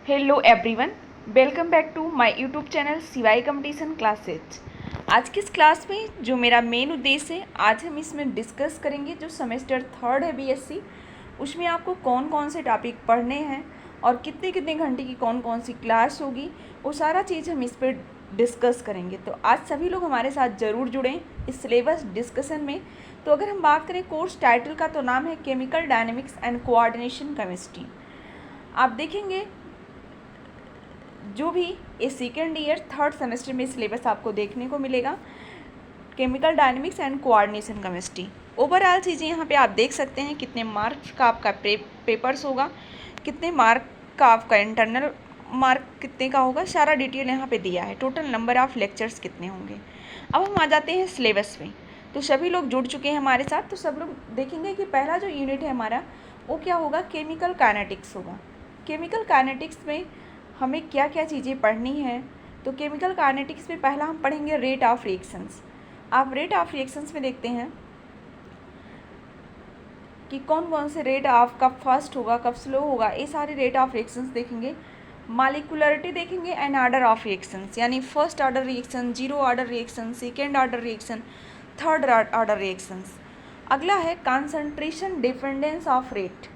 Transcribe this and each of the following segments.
Hello everyone, welcome back to my YouTube channel सिवाई competition classes. आज की इस क्लास में जो मेरा मेन उद्देश्य है, आज हम इसमें डिस्कस करेंगे जो सेमेस्टर थर्ड है बीएससी, उसमें आपको कौन कौन से टॉपिक पढ़ने हैं और कितने कितने घंटे की कौन कौन सी क्लास होगी, वो सारा चीज़ हम इस पर डिस्कस करेंगे। तो आज सभी लोग हमारे साथ ज़रूर जुड़ें इस सिलेबस डिस्कशन में। तो अगर हम बात करें कोर्स टाइटल का, तो नाम है chemical dynamics and coordination chemistry. आप देखेंगे जो भी ये सेकेंड ईयर थर्ड सेमेस्टर में सिलेबस आपको देखने को मिलेगा, chemical dynamics and coordination chemistry. Overall चीज़ें यहाँ पे आप देख सकते हैं, कितने मार्क्स का आपका पेपर्स होगा, कितने मार्क का आपका इंटरनल मार्क कितने का होगा, सारा डिटेल यहाँ पे दिया है। टोटल नंबर ऑफ़ लेक्चर्स कितने होंगे। अब हम आ जाते हैं सिलेबस में। तो सभी लोग जुड़ चुके हैं हमारे साथ, तो सब लोग देखेंगे कि पहला जो यूनिट है हमारा वो क्या होगा, केमिकल काइनेटिक्स होगा। केमिकल काइनेटिक्स में हमें क्या क्या चीज़ें पढ़नी है। तो केमिकल काइनेटिक्स में पहला हम पढ़ेंगे रेट ऑफ रिएक्शंस। आप रेट ऑफ रिएक्शंस में देखते हैं कि कौन कौन से रेट ऑफ कब फास्ट होगा, कब स्लो होगा, ये सारे रेट ऑफ रिएक्शंस देखेंगे। मॉलिक्यूलरिटी देखेंगे एंड ऑर्डर ऑफ रिएक्शंस, यानी first order reaction, zero order reaction, second order reaction, third order reactions. अगला है concentration dependence of rate.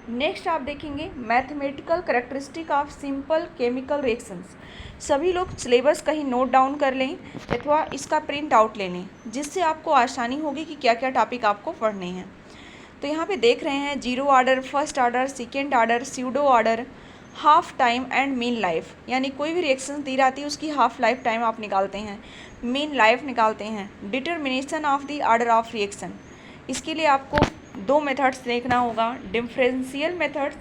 Next आप देखेंगे mathematical characteristic of simple chemical reactions. सभी लोग syllabus कहीं नोट डाउन कर लें अथवा इसका प्रिंट आउट ले लें, जिससे आपको आसानी होगी कि क्या क्या टॉपिक आपको पढ़ने हैं। तो यहाँ पे देख रहे हैं zero order, first order, second order, pseudo order, half time and mean life, यानी कोई भी रिएक्शन दी जाती है उसकी हाफ लाइफ टाइम आप निकालते हैं, मीन लाइफ निकालते हैं। Determination of the order of reaction, इसके लिए आपको दो मेथड्स देखना होगा, differential methods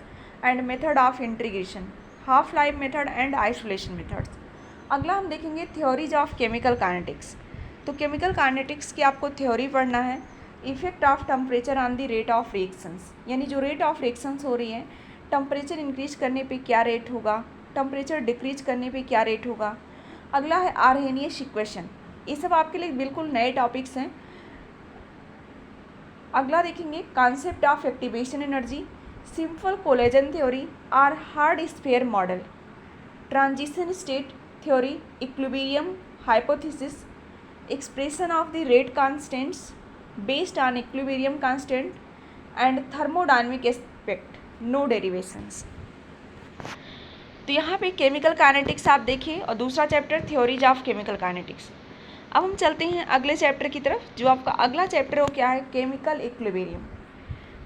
and method of integration, half life method and isolation methods. अगला हम देखेंगे थ्योरीज ऑफ केमिकल काइनेटिक्स। तो केमिकल काइनेटिक्स की आपको थ्योरी पढ़ना है। Effect of temperature on the rate of reactions, यानी जो रेट ऑफ रिएक्शंस हो रही है, टेम्परेचर इंक्रीज करने पे क्या रेट होगा, टेम्परेचर डिक्रीज करने पे क्या रेट होगा। अगला है आर्हेनियस इक्वेशन, ये सब आपके लिए बिल्कुल नए टॉपिक्स हैं। अगला देखेंगे concept of activation energy, simple collision theory और hard sphere model, transition state theory, equilibrium hypothesis, expression of the rate constants based on equilibrium constant and thermodynamic aspect, no derivations. तो यहाँ पे केमिकल काइनेटिक्स आप देखिए और दूसरा chapter theories of chemical kinetics. अब हम चलते हैं अगले चैप्टर की तरफ। जो आपका अगला चैप्टर है वो क्या है, केमिकल इक्विलिब्रियम।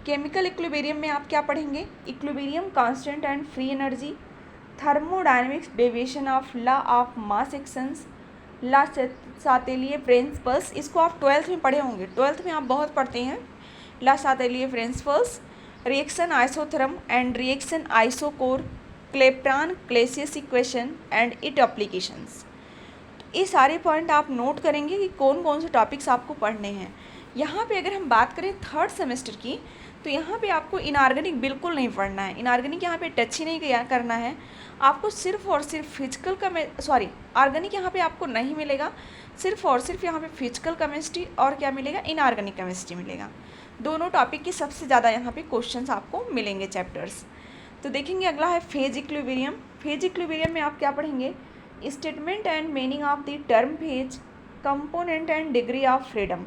केमिकल इक्विलिब्रियम में आप क्या पढ़ेंगे, equilibrium constant and free energy, thermodynamics deviation of law of mass actions, Le Chatelier principles. इसको आप ट्वेल्थ में पढ़े होंगे, ट्वेल्थ में आप बहुत पढ़ते हैं। Le Chatelier principles, reaction isotherm and reaction isochore, Clapeyron Clausius equation and it applications. ये सारे पॉइंट आप नोट करेंगे कि कौन कौन से टॉपिक्स आपको पढ़ने हैं। यहाँ पे अगर हम बात करें थर्ड सेमेस्टर की, तो यहाँ पे आपको इनऑर्गेनिक बिल्कुल नहीं पढ़ना है। इनऑर्गेनिक यहाँ पे टच ही नहीं करना है आपको। सिर्फ और सिर्फ फिजिकल ऑर्गेनिक यहाँ पे आपको नहीं मिलेगा। सिर्फ और सिर्फ यहाँ पे फिजिकल केमिस्ट्री और क्या मिलेगा, इनऑर्गेनिक केमिस्ट्री मिलेगा। दोनों टॉपिक के सबसे ज़्यादा यहाँ पे क्वेश्चंस आपको मिलेंगे चैप्टर्स। तो देखेंगे अगला है फेज इक्विलिब्रियम। फेज इक्विलिब्रियम में आप क्या पढ़ेंगे, statement and meaning of the term phase, component and degree of freedom.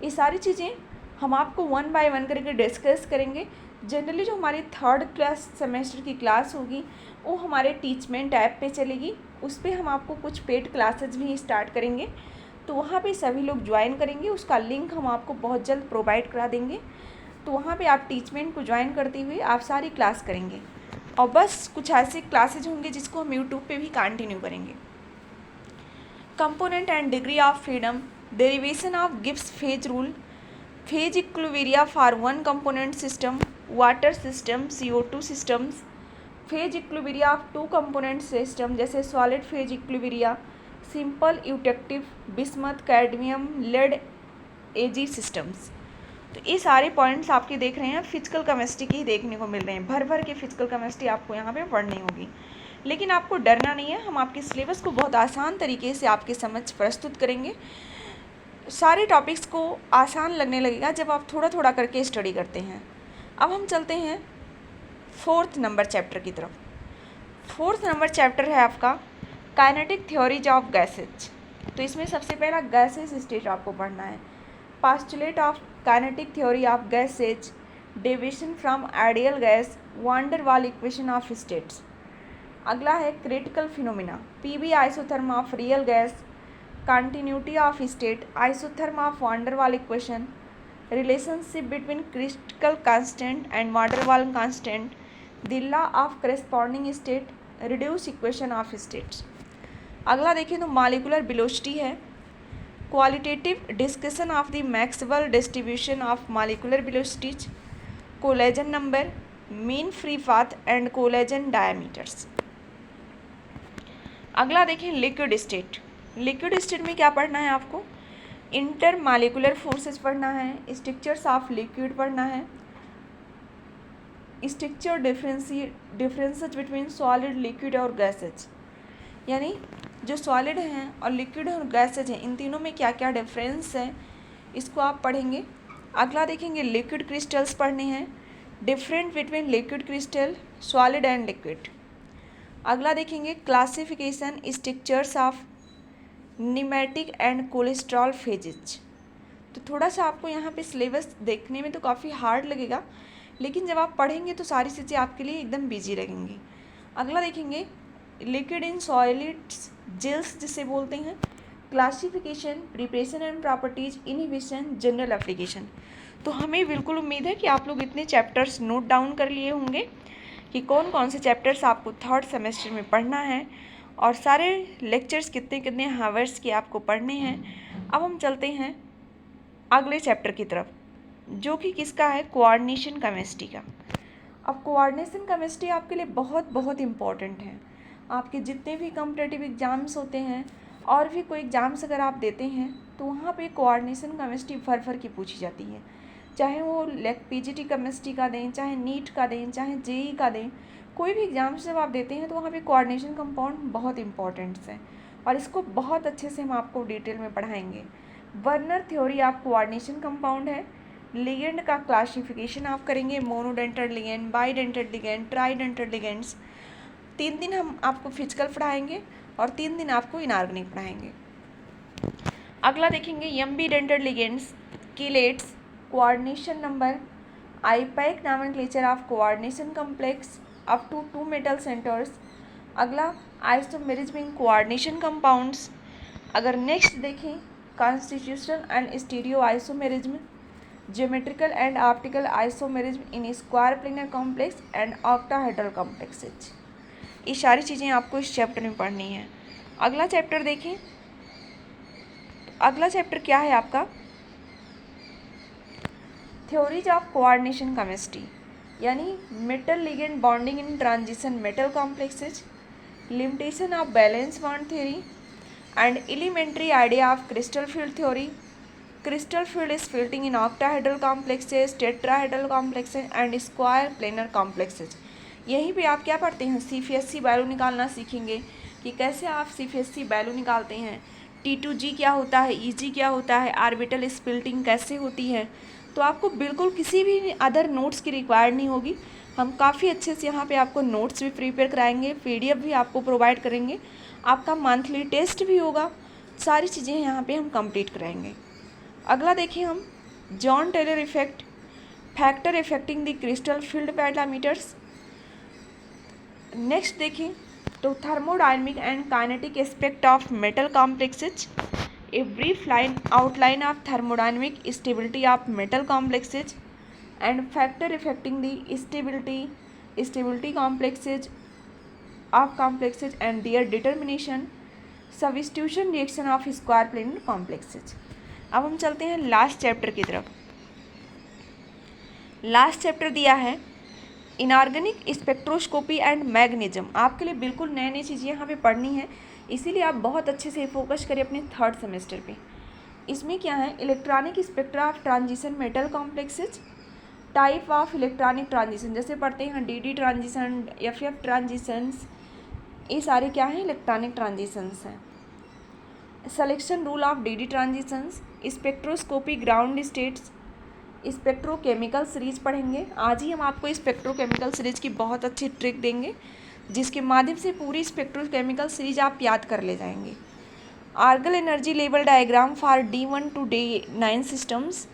ये सारी चीज़ें हम आपको वन बाय वन करके डिस्कस करेंगे। जनरली जो हमारी थर्ड क्लास सेमेस्टर की क्लास होगी वो हमारे टीचमेंट ऐप पे चलेगी, उस पर हम आपको कुछ पेड क्लासेज भी स्टार्ट करेंगे। तो वहाँ पे सभी लोग ज्वाइन करेंगे, उसका लिंक हम आपको बहुत जल्द प्रोवाइड करा देंगे। तो वहाँ पे आप टीचमेंट को ज्वाइन करते हुए आप सारी क्लास करेंगे। और बस कुछ ऐसे क्लासेज होंगे जिसको हम यूट्यूब पे भी कंटिन्यू करेंगे। Component and degree of freedom, derivation of Gibbs phase rule, phase equilibria for one component system, water system, CO2 systems, phase equilibria of two component system जैसे solid phase equilibria, simple eutectic, bismuth, cadmium, lead, AG systems. तो ये सारे points आपके देख रहे हैं physical chemistry की ही देखने को मिल रहे हैं। भर भर के फिजिकल केमिस्ट्री आपको यहाँ पे पढ़नी होगी, लेकिन आपको डरना नहीं है। हम आपके सिलेबस को बहुत आसान तरीके से आपके समझ प्रस्तुत करेंगे। सारे टॉपिक्स को आसान लगने लगेगा जब आप थोड़ा थोड़ा करके स्टडी करते हैं। अब हम चलते हैं फोर्थ नंबर चैप्टर की तरफ। 4th नंबर चैप्टर है आपका काइनेटिक थ्योरीज ऑफ गैसेज। तो इसमें सबसे पहला गैसेज स्टेट आपको पढ़ना है। Postulate of kinetic theory of gases, deviation from ideal gas, van der वाल इक्वेशन ऑफ स्टेट्स। अगला है critical phenomena, PV isotherm of real gas, continuity of state, isotherm of van der वाल equation, relationship between critical constant and van der Waals constant, the law of corresponding state, reduce equation of states। अगला देखें तो molecular velocity है, qualitative discussion of the Maxwell distribution of molecular velocities, collagen number, mean free path and collagen diameters. अगला देखें liquid state. Liquid state में क्या पढ़ना है आपको? इंटर मालिकुलर फोर्सेस पढ़ना है, स्ट्रक्चर्स ऑफ लिक्विड पढ़ना है, structure differences between solid, liquid और गैसेज, यानी जो सॉलिड हैं और लिक्विड और गैसेज हैं इन तीनों में क्या क्या डिफरेंस है इसको आप पढ़ेंगे। अगला देखेंगे लिक्विड क्रिस्टल्स पढ़ने हैं, different between liquid crystal, solid and liquid. अगला देखेंगे classification structures of pneumatic and cholesterol phases. तो थोड़ा सा आपको यहाँ पे सिलेबस देखने में तो काफ़ी हार्ड लगेगा, लेकिन जब आप पढ़ेंगे तो सारी चीज़ें आपके लिए एकदम बिजी लगेंगी। अगला देखेंगे लिक्विड इन सॉलिड्स, जेल्स जिसे बोलते हैं, classification, preparation and properties, inhibition, general application. तो हमें बिल्कुल उम्मीद है कि आप लोग इतने चैप्टर्स नोट डाउन कर लिए होंगे कि कौन कौन से चैप्टर्स आपको थर्ड सेमेस्टर में पढ़ना है और सारे लेक्चर्स कितने कितने हावर्स के आपको पढ़ने हैं। अब हम चलते हैं अगले चैप्टर की तरफ, जो कि किसका है? कोऑर्डिनेशन केमिस्ट्री का। अब कोऑर्डिनेशन केमिस्ट्री आपके लिए बहुत बहुत इम्पॉर्टेंट है। आपके जितने भी कॉम्पिटिटिव एग्ज़ाम्स होते हैं और भी कोई एग्ज़ाम्स अगर आप देते हैं तो वहाँ पे कोऑर्डिनेशन केमिस्ट्री भर की पूछी जाती है, चाहे वो पीजीटी केमिस्ट्री का दें, चाहे नीट का दें, चाहे जेई का दें, कोई भी एग्ज़ाम्स जब आप देते हैं तो वहाँ पे कोऑर्डिनेशन कंपाउंड बहुत इंपॉर्टेंट है और इसको बहुत अच्छे से हम आपको डिटेल में पढ़ाएंगे। Werner theory of coordination compound है। लिगेंड का क्लासिफिकेशन आप करेंगे, monodentate ligand, bidentate ligand, tridentate ligands. 3 दिन हम आपको फिजिकल पढ़ाएंगे और 3 दिन आपको इनऑर्गेनिक पढ़ाएंगे। अगला देखेंगे ambidentate ligands, chelates, coordination number, IUPAC nomenclature of coordination complex up to 2 metal centres. अगला आइसोमेरिज्म इन कोऑर्डिनेशन कंपाउंड्स। अगर नेक्स्ट देखें constitutional and stereo isomerism, geometrical and optical isomerism in square planar complex and octahedral complexes. ये सारी चीज़ें आपको इस chapter में पढ़नी है। अगला चैप्टर देखें, अगला चैप्टर क्या है आपका? थ्योरीज ऑफ कोऑर्डिनेशन केमिस्ट्री, यानी metal ligand bonding in transition metal complexes, limitation of valence bond theory and elementary idea of crystal field theory. Crystal field is splitting in octahedral complexes, tetrahedral complexes and square planar complexes. यहीं पे आप क्या पढ़ते हैं? CFSC value निकालना सीखेंगे कि कैसे आप CFSC वैल्यू निकालते हैं, T2G क्या होता है, EG क्या होता है, ऑर्बिटल स्प्लिटिंग कैसे होती है। तो आपको बिल्कुल किसी भी अदर नोट्स की रिक्वायर्ड नहीं होगी। हम काफ़ी अच्छे से यहाँ पे आपको नोट्स भी प्रिपेयर कराएंगे, PDF भी आपको प्रोवाइड करेंगे, आपका मंथली टेस्ट भी होगा, सारी चीज़ें यहाँ पे हम कंप्लीट कराएंगे। अगला देखिए हम Jahn Teller effect, factor affecting the crystal field parameters. Next देखें तो thermodynamic and kinetic aspect of metal complexes, a brief outline of thermodynamic stability of metal complexes and factor affecting the stability complexes of complexes and their determination, substitution reaction of square plane complexes। अब हम चलते हैं last chapter की तरफ। Last chapter दिया है inorganic spectroscopy and magnetism. आपके लिए बिल्कुल नई नई चीज़ें यहाँ पे पढ़नी है, इसीलिए आप बहुत अच्छे से फोकस करें अपने थर्ड सेमेस्टर पे। इसमें क्या है? Electronic spectra of transition metal complexes, type of electronic transition, जैसे पढ़ते हैं DD ट्रांजिशन, FF ट्रांजिशंस, ये सारे क्या हैं? इलेक्ट्रॉनिक ट्रांजिशंस हैं। Selection rule of DD transitions, spectroscopy ground states, spectrochemical series पढ़ेंगे। आज ही हम आपको स्पेक्ट्रोकेमिकल सीरीज की बहुत अच्छी ट्रिक देंगे जिसके माध्यम से पूरी स्पेक्ट्रोकेमिकल सीरीज आप याद कर ले जाएंगे। Orgel energy level diagram for D1 to D9 systems,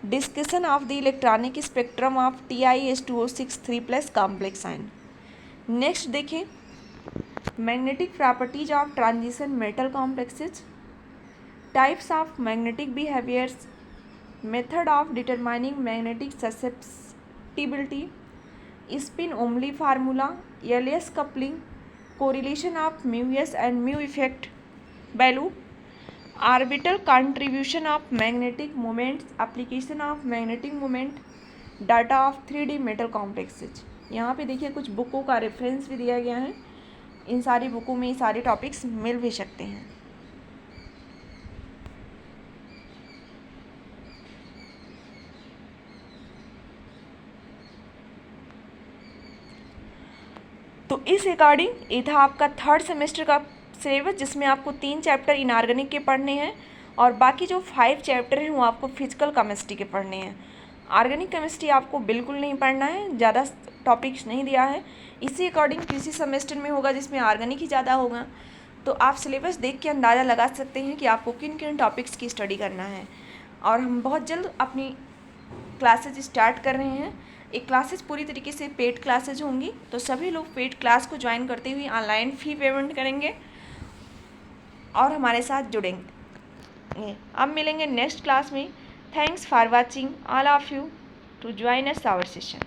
discussion of the electronic spectrum of TiS2O6 3+ complex ion. Next देखें magnetic properties of transition metal complexes, types of magnetic behaviours, method of determining magnetic susceptibility, spin only formula, LS coupling, correlation of μs and mu effect value, orbital contribution of magnetic moments, application of magnetic moment, data of 3D metal complexes. यहाँ पे देखिए कुछ बुकों का reference भी दिया गया है, इन सारी बुकों में ये सारे टॉपिक्स मिल भी सकते हैं। तो इस अकॉर्डिंग ये था आपका थर्ड सेमेस्टर का सिलेबस, जिसमें आपको 3 चैप्टर इनऑर्गेनिक के पढ़ने हैं और बाकी जो 5 चैप्टर हैं वो आपको फिजिकल केमिस्ट्री के पढ़ने हैं। ऑर्गेनिक केमिस्ट्री आपको बिल्कुल नहीं पढ़ना है, ज़्यादा टॉपिक्स नहीं दिया है। इसी अकॉर्डिंग किसी सेमेस्टर में होगा जिसमें ऑर्गेनिक ही ज़्यादा होगा, तो आप सिलेबस देख के अंदाज़ा लगा सकते हैं कि आपको किन किन टॉपिक्स की स्टडी करना है। और हम बहुत जल्द अपनी क्लासेज स्टार्ट कर रहे हैं। ये क्लासेज पूरी तरीके से पेड क्लासेज होंगी, तो सभी लोग पेड क्लास को ज्वाइन करते हुए ऑनलाइन फ़ी पेमेंट करेंगे और हमारे साथ जुड़ेंगे। अब मिलेंगे नेक्स्ट क्लास में। Thanks for watching all of you to join us our session.